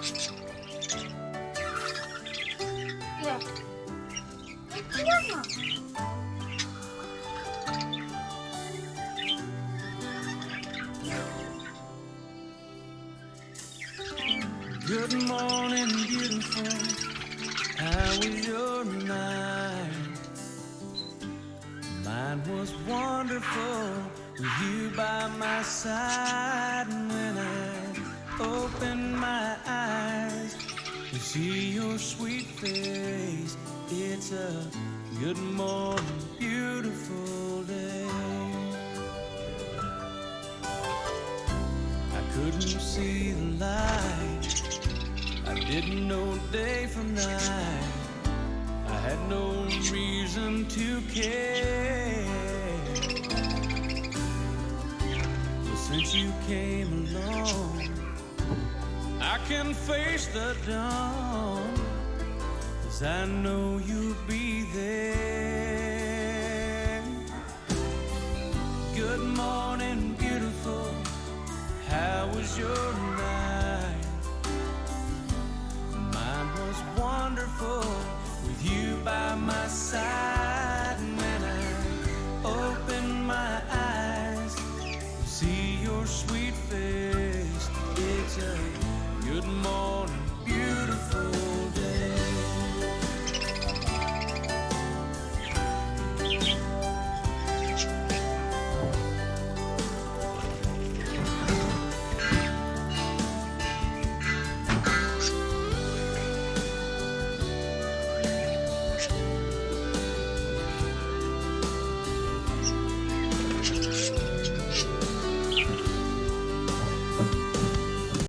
그래. 튀겨서. Good morning, beautiful. How was your night? Mine was wonderful with you by my side. And when I opened my eyes to see your sweet face, it's a good morning, beautiful day. I couldn't see the light, I didn't know day from night, I had no reason to care. But since you came along, I can face the dawn, 'cause I know you'll be there. Good morning, beautiful. How was your night?